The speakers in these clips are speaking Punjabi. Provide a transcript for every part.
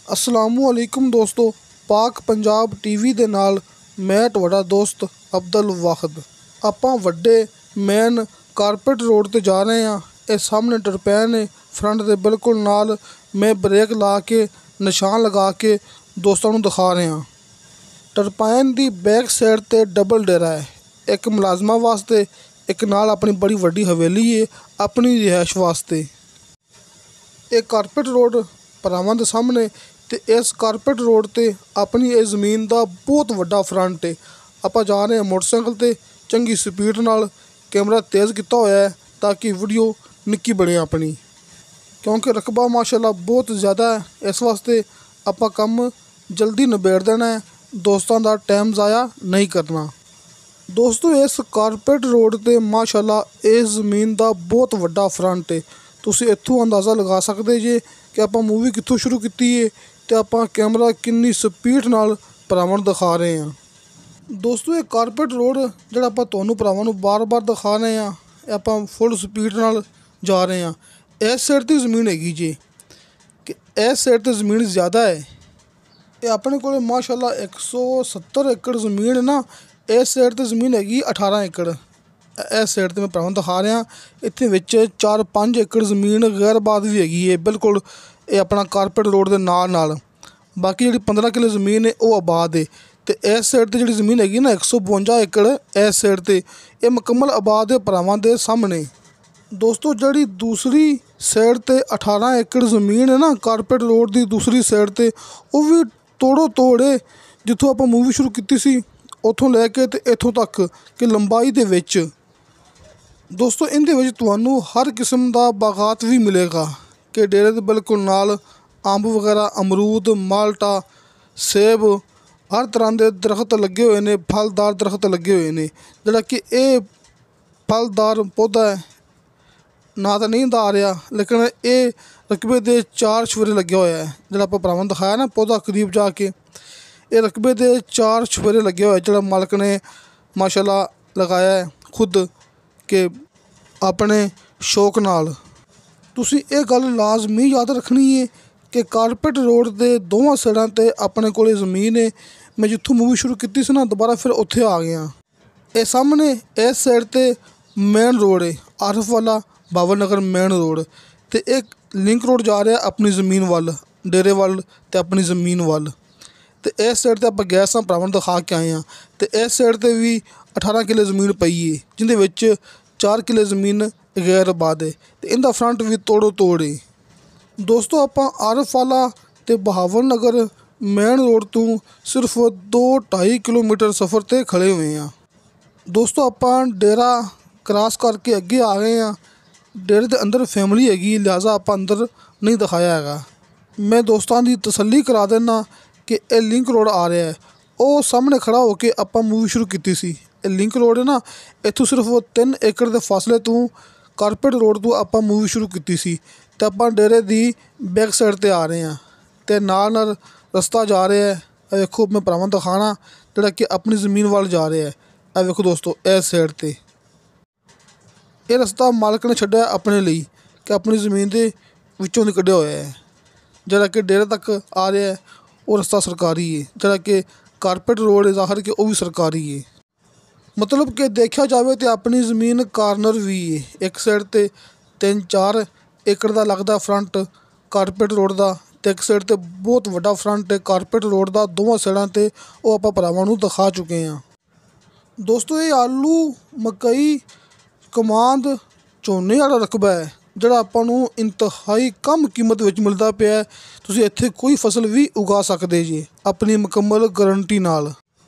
असलामुअलैकुम दोस्तों, पाक पंजाब टीवी ਦੇ ਨਾਲ ਮੈਂ ਤੁਹਾਡਾ ਦੋਸਤ ਅਬਦੁਲ ਵਾਹਿਦ। ਆਪਾਂ ਵੱਡੇ ਮੇਨ ਕਾਰਪੇਟ ਰੋਡ ਤੇ ਜਾ ਰਹੇ ਹਾਂ। ਇਹ ਸਾਹਮਣੇ ਟਰਪੈਨ ਹੈ ਫਰੰਟ ਦੇ ਬਿਲਕੁਲ ਨਾਲ। ਮੈਂ ਬ੍ਰੇਕ ਲਾ ਕੇ ਨਿਸ਼ਾਨ ਲਗਾ ਕੇ ਦੋਸਤਾਂ ਨੂੰ ਦਿਖਾ ਰਿਹਾ। ਟਰਪੈਨ ਦੀ ਬੈਕ ਸਾਈਡ ਤੇ ਡਬਲ ਡੇਰਾ ਹੈ, ਇੱਕ ਮੁਲਾਜ਼ਮਾਂ ਵਾਸਤੇ, ਇੱਕ ਨਾਲ ਆਪਣੀ ਬੜੀ ਵੱਡੀ ਹਵੇਲੀ ਹੈ ਆਪਣੀ ਰਿਹਾਇਸ਼ ਵਾਸਤੇ। ਇਹ ਕਾਰਪੇਟ ਰੋਡ ਭਰਾਵਾਂ ਦੇ ਸਾਹਮਣੇ ਤੇ ਇਸ ਕਾਰਪੇਟ ਰੋਡ ਤੇ ਆਪਣੀ ਇਹ ਜ਼ਮੀਨ ਦਾ ਬਹੁਤ ਵੱਡਾ ਫਰੰਟ ਹੈ। ਆਪਾਂ ਜਾ ਰਹੇ ਹਾਂ ਮੋਟਰਸਾਈਕਲ ਤੇ ਚੰਗੀ ਸਪੀਡ ਨਾਲ। ਕੈਮਰਾ ਤੇਜ਼ ਕੀਤਾ ਹੋਇਆ ਹੈ ਤਾਂ ਕਿ ਵੀਡੀਓ ਨਿੱਕੀ ਬਣੇ ਆਪਣੀ, ਕਿਉਂਕਿ ਰਕਬਾ ਮਾਸ਼ਾਅੱਲਾ ਬਹੁਤ ਜ਼ਿਆਦਾ ਹੈ। ਇਸ ਵਾਸਤੇ ਆਪਾਂ ਕੰਮ ਜਲਦੀ ਨਿਬੇੜ ਦੇਣਾ ਹੈ, ਦੋਸਤਾਂ ਦਾ ਟਾਈਮ ਜ਼ਾਇਆ ਨਹੀਂ ਕਰਨਾ। ਦੋਸਤੋ, ਇਸ ਕਾਰਪੇਟ ਰੋਡ ਤੇ ਮਾਸ਼ਾਅੱਲਾ ਇਸ ਜ਼ਮੀਨ ਦਾ ਬਹੁਤ ਵੱਡਾ ਫਰੰਟ ਹੈ। ਤੁਸੀਂ ਇੱਥੋਂ ਅੰਦਾਜ਼ਾ ਲਗਾ ਸਕਦੇ ਜੇ ਕਿ ਆਪਾਂ ਮੂਵੀ ਕਿੱਥੋਂ ਸ਼ੁਰੂ ਕੀਤੀ ਹੈ ਤੇ ਆਪਾਂ ਕੈਮਰਾ ਕਿੰਨੀ ਸਪੀਡ ਨਾਲ ਭਰਾਵਾਂ ਨੂੰ ਦਿਖਾ ਰਹੇ ਹਾਂ। ਦੋਸਤੋ, ਇਹ ਕਾਰਪੇਟ ਰੋਡ ਜਿਹੜਾ ਆਪਾਂ ਤੁਹਾਨੂੰ ਭਰਾਵਾਂ ਨੂੰ ਬਾਰ-ਬਾਰ ਦਿਖਾ ਰਹੇ ਹਾਂ, ਇਹ ਆਪਾਂ ਫੁੱਲ ਸਪੀਡ ਨਾਲ ਜਾ ਰਹੇ ਹਾਂ। ਇਸ ਸਾਈਡ ਤੇ ਜ਼ਮੀਨ ਹੈਗੀ ਜੀ ਕਿ ਇਸ ਸਾਈਡ ਤੇ ਜ਼ਮੀਨ ਜ਼ਿਆਦਾ ਹੈ। ਇਹ ਆਪਣੇ ਕੋਲ ਮਾਸ਼ਾਅੱਲਾ 170 ਏਕੜ ਜ਼ਮੀਨ ਹੈ ਨਾ। ਇਸ ਸਾਈਡ ਤੇ ਜ਼ਮੀਨ ਹੈਗੀ 18 ਏਕੜ। ਇਸ ਸਾਈਡ ਤੇ ਮੈਂ ਭਰਾਵਾਂ ਨੂੰ ਦਿਖਾ ਰਿਹਾ। ਇੱਥੇ ਵਿੱਚ 4-5 ਏਕੜ ਜ਼ਮੀਨ ਗੈਰ ਆਬਾਦ ਵੀ ਹੈਗੀ ਹੈ ਬਿਲਕੁਲ, ਇਹ ਆਪਣਾ ਕਾਰਪੇਟ ਰੋਡ ਦੇ ਨਾਲ। ਬਾਕੀ ਜਿਹੜੀ 15 ਕਿੱਲੇ ਜ਼ਮੀਨ ਹੈ ਉਹ ਆਬਾਦ ਹੈ। ਤੇ ਇਸ ਸਾਈਡ ਤੇ ਜਿਹੜੀ ਜ਼ਮੀਨ ਹੈਗੀ ਨਾ 152 ਏਕੜ, ਇਸ ਸਾਈਡ ਤੇ ਇਹ ਮੁਕੰਮਲ ਆਬਾਦ ਹੈ ਭਰਾਵਾਂ ਦੇ ਸਾਹਮਣੇ। ਦੋਸਤੋ, ਜਿਹੜੀ ਦੂਸਰੀ ਸਾਈਡ ਤੇ 18 ਏਕੜ ਜ਼ਮੀਨ ਹੈ ਨਾ ਕਾਰਪੇਟ ਰੋਡ ਦੀ ਦੂਸਰੀ ਸਾਈਡ ਤੇ, ਉਹ ਵੀ ਤੋੜੇ ਜਿੱਥੋਂ ਆਪਾਂ ਮੂਵੀ ਸ਼ੁਰੂ ਕੀਤੀ ਸੀ ਉੱਥੋਂ ਲੈ ਕੇ ਤੇ ਇੱਥੋਂ ਤੱਕ ਕਿ ਲੰਬਾਈ ਦੇ ਵਿੱਚ। ਦੋਸਤੋ, ਇਹਦੇ ਵਿੱਚ ਤੁਹਾਨੂੰ ਹਰ ਕਿਸਮ ਦਾ ਬਾਗਾਤ ਵੀ ਮਿਲੇਗਾ ਕਿ ਡੇਰੇ ਦੇ ਬਿਲਕੁਲ ਨਾਲ ਅੰਬ ਵਗੈਰਾ, ਅਮਰੂਦ, ਮਾਲਟਾ, ਸੇਬ, ਹਰ ਤਰ੍ਹਾਂ ਦੇ ਦਰਖਤ ਲੱਗੇ ਹੋਏ ਨੇ, ਫਲਦਾਰ ਦਰਖਤ ਲੱਗੇ ਹੋਏ ਨੇ। ਜਿਹੜਾ ਕਿ ਇਹ ਫਲਦਾਰ ਪੌਦਾ ਹੈ, ਨਾ ਤਾਂ ਨੀਂਦ ਆ ਰਿਹਾ, ਲੇਕਿਨ ਇਹ ਰਕਬੇ ਦੇ 4 ਚੁਫੇਰੇ ਲੱਗਿਆ ਹੋਇਆ ਹੈ। ਜਿਹੜਾ ਆਪਾਂ ਭਰਾਵਾਂ ਨੂੰ ਦਿਖਾਇਆ ਨਾ ਪੌਦਾ ਕਰੀਬ ਜਾ ਕੇ, ਇਹ ਰਕਬੇ ਦੇ 4 ਚੁਫੇਰੇ ਲੱਗਿਆ ਹੋਇਆ, ਜਿਹੜਾ ਮਾਲਕ ਨੇ ਮਾਸ਼ਾਅੱਲਾ ਲਗਾਇਆ ਹੈ ਖੁਦ ਕਿ ਆਪਣੇ ਸ਼ੌਕ ਨਾਲ। ਤੁਸੀਂ ਇਹ ਗੱਲ ਲਾਜ਼ਮੀ ਯਾਦ ਰੱਖਣੀ ਹੈ ਕਿ ਕਾਰਪੇਟ ਰੋਡ ਦੇ ਦੋਵਾਂ ਸਾਈਡਾਂ 'ਤੇ ਆਪਣੇ ਕੋਲ ਜ਼ਮੀਨ ਹੈ। ਮੈਂ ਜਿੱਥੋਂ ਮੂਵੀ ਸ਼ੁਰੂ ਕੀਤੀ ਸੀ ਨਾ ਦੁਬਾਰਾ ਫਿਰ ਉੱਥੇ ਆ ਗਿਆ। ਇਹ ਸਾਹਮਣੇ ਇਸ ਸਾਈਡ 'ਤੇ ਮੇਨ ਰੋਡ ਹੈ, ਆਰਫ ਵਾਲਾ ਬਾਬਰ ਨਗਰ ਮੇਨ ਰੋਡ, ਅਤੇ ਇੱਕ ਲਿੰਕ ਰੋਡ ਜਾ ਰਿਹਾ ਆਪਣੀ ਜ਼ਮੀਨ ਵੱਲ, ਡੇਰੇ ਵੱਲ ਅਤੇ ਆਪਣੀ ਜ਼ਮੀਨ ਵੱਲ। ਅਤੇ ਇਸ ਸਾਈਡ 'ਤੇ ਆਪਾਂ ਗਏ ਸਾਂ, ਭਰਾਵਾਂ ਨੂੰ ਦਿਖਾ ਕੇ ਆਏ ਹਾਂ। ਅਤੇ ਇਸ ਸਾਈਡ 'ਤੇ ਵੀ 18 ਕਿੱਲੇ ਜ਼ਮੀਨ ਪਈ ਹੈ, ਜਿਹਦੇ ਵਿੱਚ 4 ਕਿੱਲੇ ਜ਼ਮੀਨ ਗੈਰ ਆਬਾਦ ਹੈ ਅਤੇ ਇਹਦਾ ਫਰੰਟ ਵੀ ਤੋੜ ਹੈ। ਦੋਸਤੋ, ਆਪਾਂ ਆਰਫ ਵਾਲਾ ਅਤੇ ਬਹਾਵਲ ਨਗਰ ਮੇਨ ਰੋਡ ਤੋਂ ਸਿਰਫ 2-2.5 ਕਿਲੋਮੀਟਰ ਸਫ਼ਰ 'ਤੇ ਖੜ੍ਹੇ ਹੋਏ ਹਾਂ। ਦੋਸਤੋ, ਆਪਾਂ ਡੇਰਾ ਕਰਾਸ ਕਰਕੇ ਅੱਗੇ ਆ ਗਏ ਹਾਂ। ਡੇਰੇ ਦੇ ਅੰਦਰ ਫੈਮਿਲੀ ਹੈਗੀ, ਲਿਹਾਜ਼ਾ ਆਪਾਂ ਅੰਦਰ ਨਹੀਂ ਦਿਖਾਇਆ ਹੈਗਾ। ਮੈਂ ਦੋਸਤਾਂ ਦੀ ਤਸੱਲੀ ਕਰਾ ਦਿੰਦਾ ਕਿ ਇਹ ਲਿੰਕ ਰੋਡ ਆ ਰਿਹਾ ਹੈ। ਉਹ ਸਾਹਮਣੇ ਖੜ੍ਹਾ ਹੋ ਕੇ ਆਪਾਂ ਮੂਵੀ ਸ਼ੁਰੂ ਕੀਤੀ ਸੀ। ਇਹ ਲਿੰਕ ਰੋਡ ਹੈ ਨਾ, ਇੱਥੋਂ ਸਿਰਫ 3 ਏਕੜ ਦੇ ਫਾਸਲੇ ਤੋਂ ਕਾਰਪੇਟ ਰੋਡ ਤੋਂ ਆਪਾਂ ਮੂਵੀ ਸ਼ੁਰੂ ਕੀਤੀ ਸੀ ਅਤੇ ਆਪਾਂ ਡੇਰੇ ਦੀ ਬੈਕ ਸਾਈਡ 'ਤੇ ਆ ਰਹੇ ਹਾਂ ਅਤੇ ਨਾਲ ਰਸਤਾ ਜਾ ਰਿਹਾ ਹੈ। ਇਹ ਵੇਖੋ, ਮੈਂ ਭਰਾਵਾਂ ਨੂੰ ਦਿਖਾਉਣਾ ਜਿਹੜਾ ਕਿ ਆਪਣੀ ਜ਼ਮੀਨ ਵੱਲ ਜਾ ਰਿਹਾ ਹੈ। ਇਹ ਵੇਖੋ ਦੋਸਤੋ, ਇਸ ਸਾਈਡ 'ਤੇ ਇਹ ਰਸਤਾ ਮਾਲਕ ਨੇ ਛੱਡਿਆ ਆਪਣੇ ਲਈ ਕਿ ਆਪਣੀ ਜ਼ਮੀਨ ਦੇ ਵਿੱਚੋਂ ਦੀ ਕੱਢਿਆ ਹੋਇਆ ਹੈ। ਜਿਹੜਾ ਕਿ ਡੇਰੇ ਤੱਕ ਆ ਰਿਹਾ ਹੈ ਉਹ ਰਸਤਾ ਸਰਕਾਰੀ ਹੈ। ਜਿਹੜਾ ਕਿ ਕਾਰਪੇਟ ਰੋਡ ਹੈ ਜ਼ਾਹਰ ਕਿ ਉਹ ਵੀ ਸਰਕਾਰੀ ਹੈ। ਮਤਲਬ ਕਿ ਦੇਖਿਆ ਜਾਵੇ ਤਾਂ ਆਪਣੀ ਜ਼ਮੀਨ ਕਾਰਨਰ ਵੀ ਹੈ। ਇੱਕ ਸਾਈਡ 'ਤੇ 3-4 ਏਕੜ ਦਾ ਲੱਗਦਾ ਫਰੰਟ ਕਾਰਪੇਟ ਰੋਡ ਦਾ, ਅਤੇ ਇੱਕ ਸਾਈਡ 'ਤੇ ਬਹੁਤ ਵੱਡਾ ਫਰੰਟ ਹੈ ਕਾਰਪੇਟ ਰੋਡ ਦਾ। ਦੋਵਾਂ ਸਾਈਡਾਂ 'ਤੇ ਉਹ ਆਪਾਂ ਭਰਾਵਾਂ ਨੂੰ ਦਿਖਾ ਚੁੱਕੇ ਹਾਂ। ਦੋਸਤੋ, ਇਹ ਆਲੂ, ਮਕਈ, ਕਮਾਂਦ, ਝੋਨੇ ਵਾਲਾ ਰਕਬਾ ਹੈ ਜਿਹੜਾ ਆਪਾਂ ਨੂੰ ਇੰਤਹਾਈ ਕਮ ਕੀਮਤ ਵਿੱਚ ਮਿਲਦਾ ਪਿਆ। ਤੁਸੀਂ ਇੱਥੇ ਕੋਈ ਫਸਲ ਵੀ ਉਗਾ ਸਕਦੇ ਜੀ ਆਪਣੀ ਮੁਕੰਮਲ ਗਰੰਟੀ ਨਾਲ।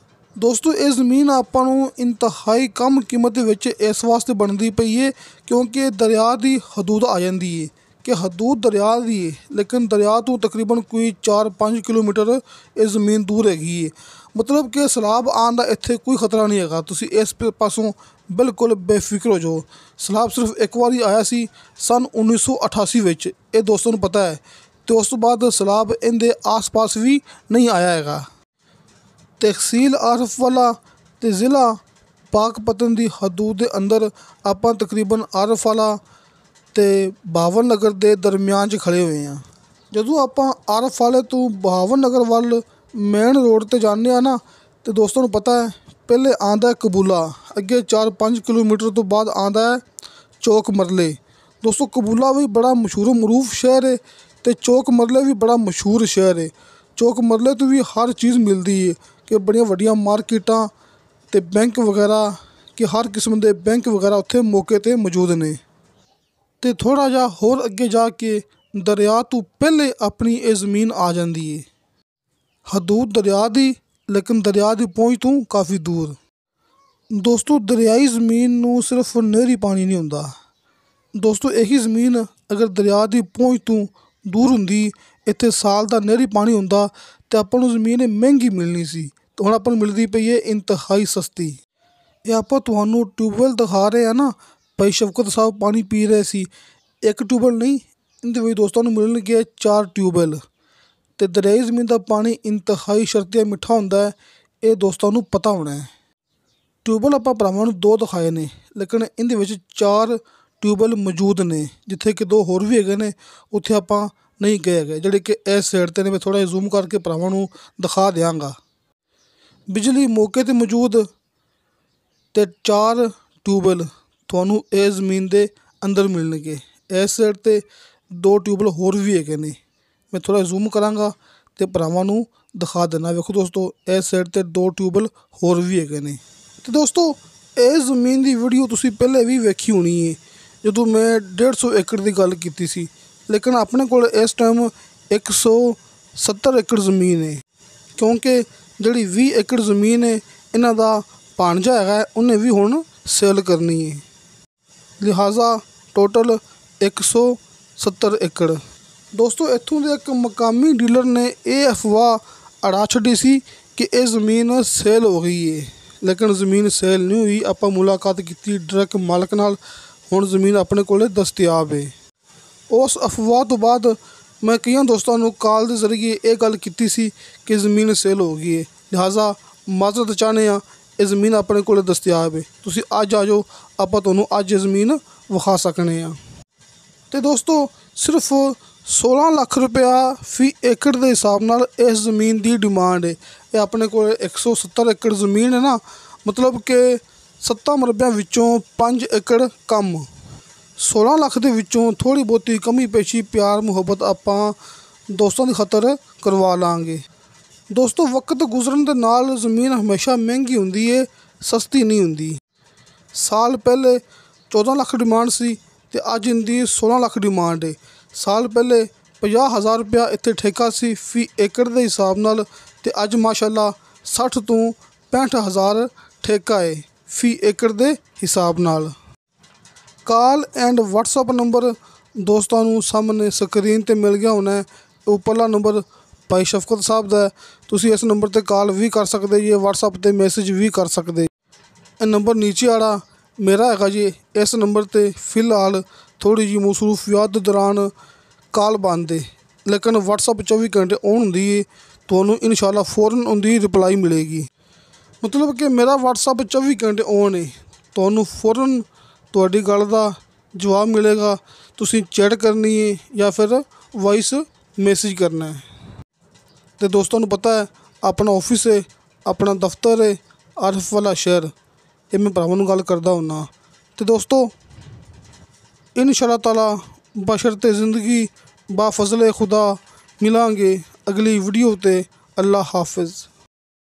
ਦੋਸਤੋ, ਇਹ ਜ਼ਮੀਨ ਆਪਾਂ ਨੂੰ ਇੰਤਹਾਈ ਕਮ ਕੀਮਤ ਦੇ ਵਿੱਚ ਇਸ ਵਾਸਤੇ ਬਣਦੀ ਪਈ ਹੈ ਕਿਉਂਕਿ ਦਰਿਆ ਦੀ ਹਦੂਦ ਆ ਜਾਂਦੀ ਹੈ ਕਿ ਹਦੂਦ ਦਰਿਆ ਦੀ ਹੈ, ਲੇਕਿਨ ਦਰਿਆ ਤੋਂ ਤਕਰੀਬਨ ਕੋਈ 4-5 ਕਿਲੋਮੀਟਰ ਇਹ ਜ਼ਮੀਨ ਦੂਰ ਹੈਗੀ ਹੈ। ਮਤਲਬ ਕਿ ਸੈਲਾਬ ਆਉਣ ਦਾ ਇੱਥੇ ਕੋਈ ਖਤਰਾ ਨਹੀਂ ਹੈਗਾ। ਤੁਸੀਂ ਇਸ ਪਾਸੋਂ ਬਿਲਕੁਲ ਬੇਫਿਕਰ ਹੋ ਜਾਓ। ਸੈਲਾਬ ਸਿਰਫ ਇੱਕ ਵਾਰੀ ਆਇਆ ਸੀ ਸੰਨ 1988 ਵਿੱਚ, ਇਹ ਦੋਸਤਾਂ ਨੂੰ ਪਤਾ ਹੈ, ਅਤੇ ਉਸ ਤੋਂ ਬਾਅਦ ਸੈਲਾਬ ਇਹਦੇ ਆਸ-ਪਾਸ ਵੀ ਨਹੀਂ ਆਇਆ ਹੈਗਾ। ਤਹਿਸੀਲ ਆਰਫ ਵਾਲਾ ਅਤੇ ਜ਼ਿਲ੍ਹਾ ਪਾਕਪਤਨ ਦੀ ਹਦੂਦ ਦੇ ਅੰਦਰ ਆਪਾਂ ਤਕਰੀਬਨ ਆਰਫ ਵਾਲਾ ਅਤੇ ਬਹਾਵਲ ਨਗਰ ਦੇ ਦਰਮਿਆਨ 'ਚ ਖੜ੍ਹੇ ਹੋਏ ਹਾਂ। ਜਦੋਂ ਆਪਾਂ ਆਰਫ ਵਾਲੇ ਤੋਂ ਬਹਾਵਨ ਨਗਰ ਵੱਲ ਮੇਨ ਰੋਡ 'ਤੇ ਜਾਂਦੇ ਆ ਨਾ, ਤੇ ਦੋਸਤਾਂ ਨੂੰ ਪਤਾ ਹੈ ਪਹਿਲੇ ਆਉਂਦਾ ਕਬੂਲਾ, ਅੱਗੇ 4-5 ਕਿਲੋਮੀਟਰ ਤੋਂ ਬਾਅਦ ਆਉਂਦਾ ਹੈ ਚੌਕ ਮਰਲੇ। ਦੋਸਤੋ ਕਬੂਲਾ ਵੀ ਬੜਾ ਮਸ਼ਹੂਰ ਮਰੂਫ ਸ਼ਹਿਰ ਹੈ ਅਤੇ ਚੌਕ ਮਰਲੇ ਵੀ ਬੜਾ ਮਸ਼ਹੂਰ ਸ਼ਹਿਰ ਹੈ। ਚੌਕ ਮਰਲੇ ਤੋਂ ਵੀ ਹਰ ਚੀਜ਼ ਮਿਲਦੀ ਹੈ ਕਿ ਬੜੀਆਂ ਵੱਡੀਆਂ ਮਾਰਕੀਟਾਂ ਅਤੇ ਬੈਂਕ ਵਗੈਰਾ, ਕਿ ਹਰ ਕਿਸਮ ਦੇ ਬੈਂਕ ਵਗੈਰਾ ਉੱਥੇ ਮੌਕੇ 'ਤੇ ਮੌਜੂਦ ਨੇ। ਅਤੇ ਥੋੜ੍ਹਾ ਜਿਹਾ ਹੋਰ ਅੱਗੇ ਜਾ ਕੇ ਦਰਿਆ ਤੋਂ ਪਹਿਲੇ ਆਪਣੀ ਇਹ ਜ਼ਮੀਨ ਆ ਜਾਂਦੀ ਹੈ, ਹਦੂਦ ਦਰਿਆ ਦੀ, ਲੇਕਿਨ ਦਰਿਆ ਦੀ ਪਹੁੰਚ ਤੋਂ ਕਾਫੀ ਦੂਰ। ਦੋਸਤੋ ਦਰਿਆਈ ਜ਼ਮੀਨ ਨੂੰ ਸਿਰਫ ਨਹਿਰੀ ਪਾਣੀ ਨਹੀਂ ਹੁੰਦਾ ਦੋਸਤੋ, ਇਹੀ ਜ਼ਮੀਨ ਅਗਰ ਦਰਿਆ ਦੀ ਪਹੁੰਚ ਤੋਂ ਦੂਰ ਹੁੰਦੀ, ਇੱਥੇ ਸਾਲ ਦਾ ਨਹਿਰੀ ਪਾਣੀ ਹੁੰਦਾ, ਅਤੇ ਆਪਾਂ ਨੂੰ ਜ਼ਮੀਨ ਮਹਿੰਗੀ ਮਿਲਣੀ ਸੀ। ਅਤੇ ਹੁਣ ਆਪਾਂ ਨੂੰ ਮਿਲਦੀ ਪਈ ਹੈ ਇੰਤਹਾਈ ਸਸਤੀ। ਇਹ ਆਪਾਂ ਤੁਹਾਨੂੰ ਟਿਊਬਵੈੱਲ ਦਿਖਾ ਰਹੇ ਹਾਂ ਨਾ, ਭਾਈ ਸ਼ਫਕਤ ਸਾਹਿਬ ਪਾਣੀ ਪੀ ਰਹੇ ਸੀ, ਇੱਕ ਟਿਊਬਵੈੱਲ ਨਹੀਂ, ਇਹਦੇ ਵਿੱਚ ਦੋਸਤਾਂ ਨੂੰ ਮਿਲਣਗੇ 4 ਟਿਊਬਵੈੱਲ। ਅਤੇ ਦਰਿਆਈ ਜ਼ਮੀਨ ਦਾ ਪਾਣੀ ਇੰਤਹਾਈ ਸ਼ਰਤੀਆ ਮਿੱਠਾ ਹੁੰਦਾ ਹੈ, ਇਹ ਦੋਸਤਾਂ ਨੂੰ ਪਤਾ ਹੋਣਾ ਹੈ। ਟਿਊਬਵੈੱਲ ਆਪਾਂ ਭਰਾਵਾਂ ਨੂੰ 2 ਦਿਖਾਏ ਨੇ, ਲੇਕਿਨ ਇਹਦੇ ਵਿੱਚ 4 ਟਿਊਬਵੈੱਲ ਮੌਜੂਦ ਨੇ, ਜਿੱਥੇ ਕਿ 2 ਹੋਰ ਵੀ ਹੈਗੇ ਨੇ, ਉੱਥੇ ਆਪਾਂ ਨਹੀਂ ਗਏ ਹੈਗੇ, ਜਿਹੜੇ ਕਿ ਇਸ ਸਾਈਡ 'ਤੇ ਨੇ। ਮੈਂ ਥੋੜ੍ਹਾ ਜਿਹਾ ਜ਼ੂਮ ਕਰਕੇ ਭਰਾਵਾਂ ਨੂੰ ਦਿਖਾ ਦਿਆਂਗਾ। ਬਿਜਲੀ ਮੌਕੇ 'ਤੇ ਮੌਜੂਦ ਅਤੇ 4 ਟਿਊਬਵੈੱਲ ਤੁਹਾਨੂੰ ਇਹ ਜ਼ਮੀਨ ਦੇ ਅੰਦਰ ਮਿਲਣਗੇ। ਇਸ ਸਾਈਡ 'ਤੇ 2 ਟਿਊਬਵੈੱਲ ਹੋਰ ਵੀ ਹੈਗੇ ਨੇ, ਮੈਂ ਥੋੜ੍ਹਾ ਜ਼ੂਮ ਕਰਾਂਗਾ ਅਤੇ ਭਰਾਵਾਂ ਨੂੰ ਦਿਖਾ ਦੇਣਾ। ਵੇਖੋ ਦੋਸਤੋ, ਇਸ ਸਾਈਡ 'ਤੇ 2 ਟਿਊਬਵੈੱਲ ਹੋਰ ਵੀ ਹੈਗੇ ਨੇ। ਅਤੇ ਦੋਸਤੋ ਇਹ ਜ਼ਮੀਨ ਦੀ ਵੀਡੀਓ ਤੁਸੀਂ ਪਹਿਲੇ ਵੀ ਵੇਖੀ ਹੋਣੀ ਹੈ, ਜਦੋਂ ਮੈਂ 150 ਏਕੜ ਦੀ ਗੱਲ ਕੀਤੀ ਸੀ, ਲੇਕਿਨ ਆਪਣੇ ਕੋਲ ਇਸ ਟਾਈਮ 170 ਏਕੜ ਜ਼ਮੀਨ ਹੈ, ਕਿਉਂਕਿ ਜਿਹੜੀ 20 ਏਕੜ ਜ਼ਮੀਨ ਹੈ ਇਹਨਾਂ ਦਾ ਭਾਣਜਾ ਹੈਗਾ, ਉਹਨੇ ਵੀ ਹੁਣ ਸੇਲ ਕਰਨੀ ਹੈ, ਲਿਹਾਜ਼ਾ ਟੋਟਲ 170 ਏਕੜ। ਦੋਸਤੋ ਇੱਥੋਂ ਦੇ ਇੱਕ ਮਕਾਮੀ ਡੀਲਰ ਨੇ ਇਹ ਅਫਵਾਹ ਅੜਾ ਛੱਡੀ ਸੀ ਕਿ ਇਹ ਜ਼ਮੀਨ ਸੇਲ ਹੋ ਗਈ ਹੈ, ਲੇਕਿਨ ਜ਼ਮੀਨ ਸੇਲ ਨਹੀਂ ਹੋਈ। ਆਪਾਂ ਮੁਲਾਕਾਤ ਕੀਤੀ ਡਾਇਰੈਕਟ ਮਾਲਕ ਨਾਲ, ਹੁਣ ਜ਼ਮੀਨ ਆਪਣੇ ਕੋਲ ਦਸਤਿਆਬ ਹੈ। ਉਸ ਅਫਵਾਹ ਤੋਂ ਬਾਅਦ ਮੈਂ ਕਈਆਂ ਦੋਸਤਾਂ ਨੂੰ ਕਾਲ ਦੇ ਜ਼ਰੀਏ ਇਹ ਗੱਲ ਕੀਤੀ ਸੀ ਕਿ ਜ਼ਮੀਨ ਸੇਲ ਹੋ ਗਈ ਹੈ, ਲਿਹਾਜ਼ਾ ਮਾਜ਼ਰਤ ਚਾਹੁੰਦੇ ਹਾਂ, ਇਹ ਜ਼ਮੀਨ ਆਪਣੇ ਕੋਲ ਦਸਤਿਆਬ ਹੈ, ਤੁਸੀਂ ਅੱਜ ਆ ਜਾਓ, ਆਪਾਂ ਤੁਹਾਨੂੰ ਅੱਜ ਇਹ ਜ਼ਮੀਨ ਵਿਖਾ ਸਕਦੇ ਹਾਂ। ਅਤੇ ਦੋਸਤੋ ਸਿਰਫ 16 ਲੱਖ ਰੁਪਇਆ ਫੀ ਏਕੜ ਦੇ ਹਿਸਾਬ ਨਾਲ ਇਸ ਜ਼ਮੀਨ ਦੀ ਡਿਮਾਂਡ ਹੈ। ਇਹ ਆਪਣੇ ਕੋਲ 170 ਏਕੜ ਜ਼ਮੀਨ ਹੈ ਨਾ, ਮਤਲਬ ਕਿ 7 ਮਰਬਿਆਂ ਵਿੱਚੋਂ 5 ਏਕੜ ਕੰਮ। 16 ਲੱਖ ਦੇ ਵਿੱਚੋਂ ਥੋੜ੍ਹੀ ਬਹੁਤੀ ਕਮੀ ਪੇਸ਼ੀ ਪਿਆਰ ਮੁਹੱਬਤ ਆਪਾਂ ਦੋਸਤਾਂ ਦੀ ਖਾਤਰ ਕਰਵਾ ਲਾਂਗੇ। ਦੋਸਤੋ ਵਕਤ ਗੁਜ਼ਰਨ ਦੇ ਨਾਲ ਜ਼ਮੀਨ ਹਮੇਸ਼ਾ ਮਹਿੰਗੀ ਹੁੰਦੀ ਹੈ, ਸਸਤੀ ਨਹੀਂ ਹੁੰਦੀ। ਸਾਲ ਪਹਿਲੇ 14 ਲੱਖ ਡਿਮਾਂਡ ਸੀ ਅਤੇ ਅੱਜ ਇਹਦੀ 16 ਲੱਖ ਡਿਮਾਂਡ ਹੈ। ਸਾਲ ਪਹਿਲੇ 50,000 ਰੁਪਇਆ ਇੱਥੇ ਠੇਕਾ ਸੀ ਫੀ ਏਕੜ ਦੇ ਹਿਸਾਬ ਨਾਲ, ਅਤੇ ਅੱਜ ਮਾਸ਼ਾਅੱਲਾ 60 ਤੋਂ 65,000 ਠੇਕਾ ਹੈ ਫੀ ਏਕੜ ਦੇ ਹਿਸਾਬ ਨਾਲ। ਕਾਲ ਐਂਡ ਵਟਸਐਪ ਨੰਬਰ ਦੋਸਤਾਂ ਨੂੰ ਸਾਹਮਣੇ ਸਕਰੀਨ 'ਤੇ ਮਿਲ ਗਿਆ ਹੋਣਾ ਹੈ। ਉੱਪਰਲਾ ਨੰਬਰ ਭਾਈ ਸ਼ਫਕਤ ਸਾਹਿਬ ਦਾ, ਤੁਸੀਂ ਇਸ ਨੰਬਰ 'ਤੇ ਕਾਲ ਵੀ ਕਰ ਸਕਦੇ ਜੀ, ਵਟਸਐਪ 'ਤੇ ਮੈਸੇਜ ਵੀ ਕਰ ਸਕਦੇ। ਇਹ ਨੰਬਰ ਨੀਚੇ ਵਾਲਾ ਮੇਰਾ ਹੈਗਾ ਜੀ, ਇਸ ਨੰਬਰ 'ਤੇ ਫਿਲਹਾਲ ਥੋੜ੍ਹੀ ਜਿਹੀ ਮਸਰੂਫੀਅਤ ਦੇ ਦੌਰਾਨ ਕਾਲ ਬੰਦ ਹੈ, ਲੇਕਿਨ ਵਟਸਐਪ 24 ਘੰਟੇ ਔਨ ਹੁੰਦੀ ਹੈ, ਤੁਹਾਨੂੰ ਇਨਸ਼ਾਅੱਲਾ ਫੌਰਨ ਉਹਦੀ ਰਿਪਲਾਈ ਮਿਲੇਗੀ। ਮਤਲਬ ਕਿ ਮੇਰਾ ਵਟਸਐਪ 24 ਘੰਟੇ ਔਨ ਹੈ, ਤੁਹਾਨੂੰ ਫੌਰਨ ਤੁਹਾਡੀ ਗੱਲ ਦਾ ਜਵਾਬ ਮਿਲੇਗਾ। ਤੁਸੀਂ ਚੈਟ ਕਰਨੀ ਹੈ ਜਾਂ ਫਿਰ ਵੌਇਸ ਮੈਸੇਜ ਕਰਨਾ ਹੈ। ਅਤੇ ਦੋਸਤਾਂ ਨੂੰ ਪਤਾ ਹੈ ਆਪਣਾ ਆਫਿਸ ਹੈ, ਆਪਣਾ ਦਫ਼ਤਰ ਹੈ ਆਰਫ ਵਾਲਾ ਸ਼ਹਿਰ, ਇਹ ਮੈਂ ਭਰਾਵਾਂ ਨੂੰ ਗੱਲ ਕਰਦਾ ਹੁੰਦਾ। ਅਤੇ ਦੋਸਤੋ ਇਨਸ਼ਾਅੱਲਾ ਤਾਲਾ ਬਸ਼ਰਤੇ ਜ਼ਿੰਦਗੀ ਬਾ ਫਜ਼ਲ ਖੁਦਾ ਮਿਲਾਂਗੇ ਅਗਲੀ ਵੀਡੀਓ 'ਤੇ। ਅੱਲਾ ਹਾਫਿਜ਼।